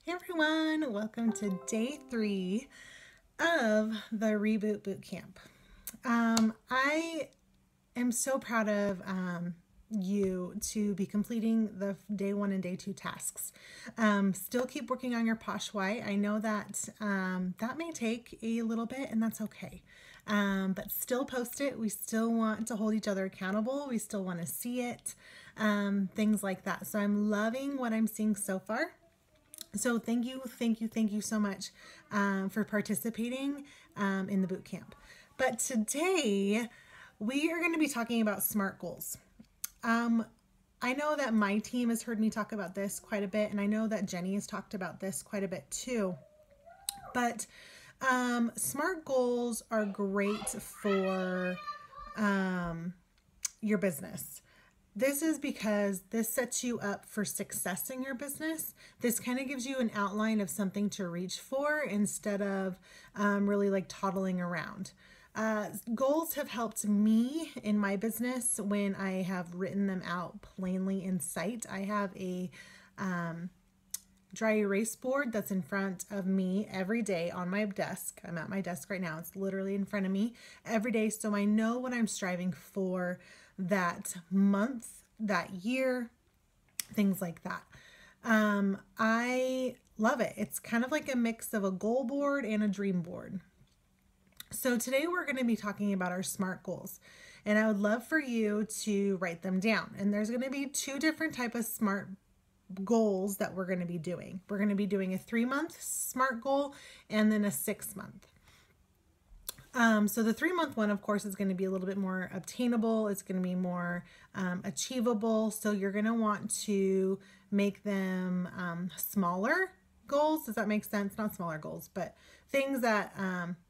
Hey everyone, welcome to day 3 of the Reboot Bootcamp. I am so proud of you to be completing the day 1 and day 2 tasks. Still keep working on your Posh White. I know that that may take a little bit, and that's okay. But still post it. We still want to hold each other accountable. We still want to see it, things like that. So I'm loving what I'm seeing so far. So thank you so much for participating in the boot camp. But today we are going to be talking about SMART goals. I know that my team has heard me talk about this quite a bit, and I know that Jenny has talked about this quite a bit too. But SMART goals are great for your business. This is because this sets you up for success in your business. This kind of gives you an outline of something to reach for instead of really like toddling around. Goals have helped me in my business when I have written them out plainly in sight. I have a dry erase board that's in front of me every day on my desk. I'm at my desk right now. It's literally in front of me every day. So I know what I'm striving for that month, that year, things like that. I love it. It's kind of like a mix of a goal board and a dream board. So today we're going to be talking about our SMART goals, and I would love for you to write them down. And there's going to be 2 different types of SMART goals that we're going to be doing. We're going to be doing a 3-month SMART goal and then a 6-month. So the 3-month one, of course, is going to be a little bit more obtainable. It's going to be more achievable. So you're going to want to make them smaller goals. Does that make sense? Not smaller goals, but things that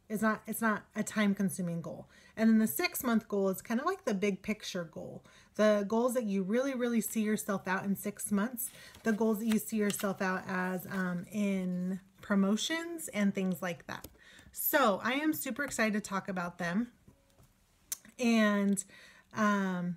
it's not a time-consuming goal. And then the 6-month goal is kind of like the big picture goal. The goals that you really see yourself out in 6 months. The goals that you see yourself out as in promotions and things like that. So I am super excited to talk about them. And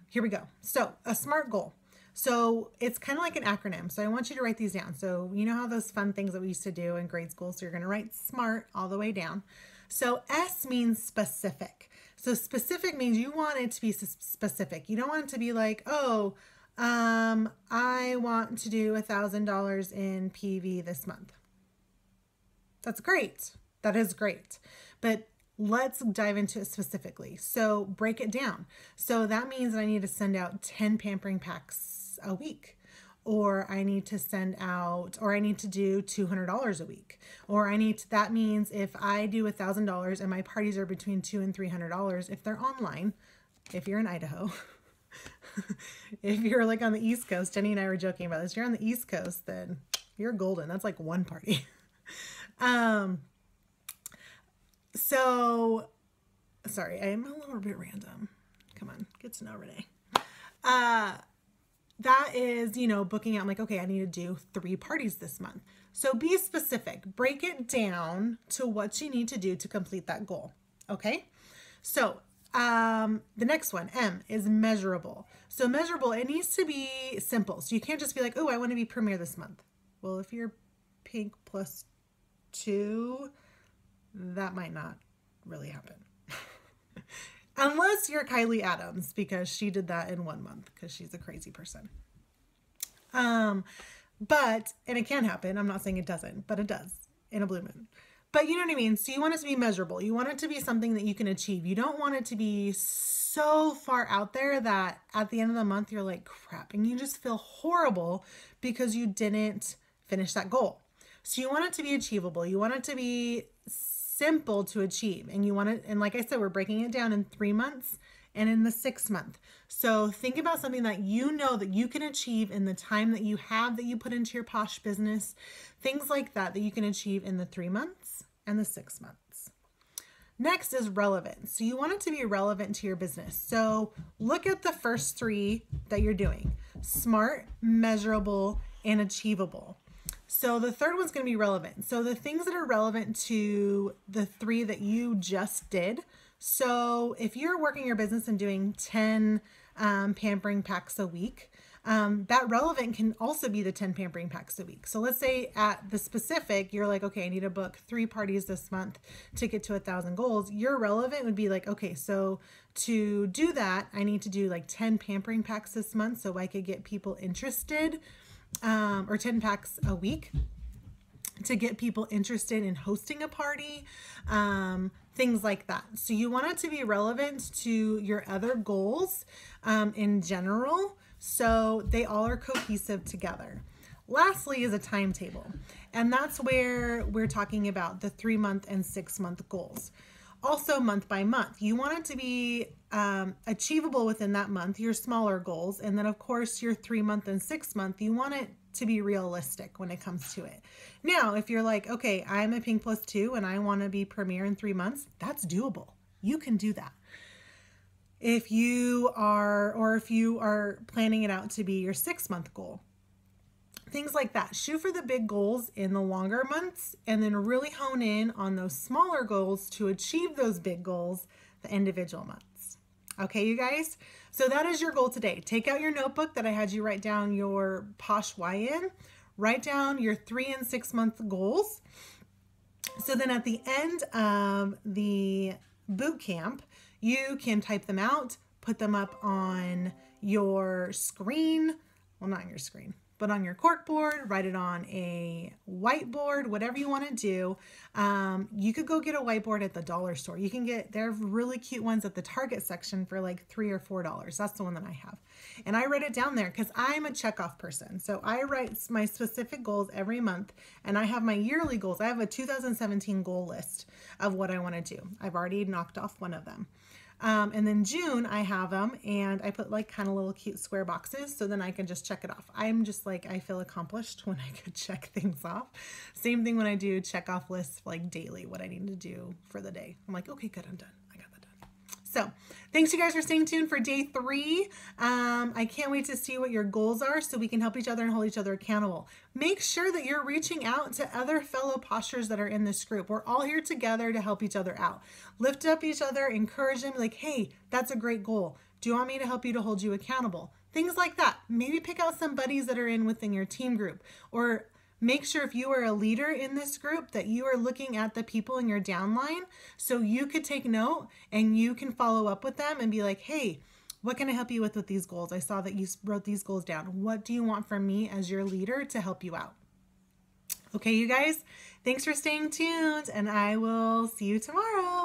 here we go. So a SMART goal. So it's kind of like an acronym. So I want you to write these down. So you know how those fun things that we used to do in grade school. So you're going to write SMART all the way down. So S means specific. So specific means you want it to be specific. You don't want it to be like, oh, I want to do $1,000 in PV this month. That's great. That is great. But let's dive into it specifically. So break it down. So that means that I need to send out 10 pampering packs a week, or I need to send out, or I need to do $200 a week, or that means if I do $1,000 and my parties are between $200 and $300, if they're online, if you're in Idaho, if you're like on the East Coast, Jenny and I were joking about this, you're on the East Coast, then you're golden. That's like one party. So, sorry, I'm a little bit random. Come on, get to know Renee. That is, booking out. I'm like, okay, I need to do 3 parties this month. So be specific. Break it down to what you need to do to complete that goal. Okay? So, the next one, M, is measurable. So measurable, it needs to be simple. So you can't just be like, oh, I want to be premier this month. Well, if you're pink plus 2, that might not really happen. Unless you're Kylie Adams, because she did that in 1 month, because she's a crazy person. And it can happen. I'm not saying it doesn't, but it does in a blue moon. But you know what I mean? So you want it to be measurable. You want it to be something that you can achieve. You don't want it to be so far out there that at the end of the month, you're like, crap, and you just feel horrible because you didn't finish that goal. So you want it to be achievable. You want it to be simple to achieve. And you want it, and like I said, we're breaking it down in 3 months and in the 6th month. So think about something that you know that you can achieve in the time that you have that you put into your Posh business, things like that you can achieve in the 3 months and the 6 months. Next is relevant. So you want it to be relevant to your business. So look at the first 3 that you're doing: SMART, measurable, and achievable. So the third one's going to be relevant. So the things that are relevant to the 3 that you just did. So if you're working your business and doing 10 pampering packs a week, That relevant can also be the 10 pampering packs a week. So let's say at the specific, you're like, okay, I need to book 3 parties this month to get to 1,000 goals. Your relevant would be like, okay, so to do that, I need to do like 10 pampering packs this month so I could get people interested, or 10 packs a week to get people interested in hosting a party, things like that. So you want it to be relevant to your other goals in general, so they all are cohesive together. Lastly is a timetable, and that's where we're talking about the 3-month and 6-month goals. Also month by month, you want it to be achievable within that month, your smaller goals, and then of course your 3-month and 6-month, you want it to be realistic when it comes to it. Now, if you're like, okay, I'm a Pink Plus 2 and I want to be Premier in 3 months, that's doable. You can do that. If you are planning it out to be your 6-month goal, things like that. Shoot for the big goals in the longer months and then really hone in on those smaller goals to achieve those big goals the individual months. Okay, you guys? So that is your goal today. Take out your notebook that I had you write down your Posh Y in. Write down your 3 and 6 month goals. So then at the end of the boot camp, you can type them out, put them up on your screen. Well, not on your screen, but on your corkboard, write it on a whiteboard, whatever you want to do. You could go get a whiteboard at the dollar store. You can get, they're really cute ones at the Target section for like $3 or $4. That's the one that I have. And I write it down there because I'm a checkoff person. So I write my specific goals every month, and I have my yearly goals. I have a 2017 goal list of what I want to do. I've already knocked off one of them. And then June, I have them, and I put like kind of little cute square boxes so then I can just check it off. I'm just like, I feel accomplished when I could check things off. Same thing when I do check off lists like daily, what I need to do for the day. I'm like, okay, good, I'm done. I got that done. So thanks you guys for staying tuned for day 3. I can't wait to see what your goals are so we can help each other and hold each other accountable. Make sure that you're reaching out to other fellow Poshers that are in this group. We're all here together to help each other out. Lift up each other, encourage them, like, hey, that's a great goal. Do you want me to help you to hold you accountable? Things like that. Maybe pick out some buddies that are within your team group, or make sure if you are a leader in this group that you are looking at the people in your downline so you could take note and you can follow up with them and be like, hey, what can I help you with these goals? I saw that you wrote these goals down. What do you want from me as your leader to help you out? Okay, you guys, thanks for staying tuned, and I will see you tomorrow.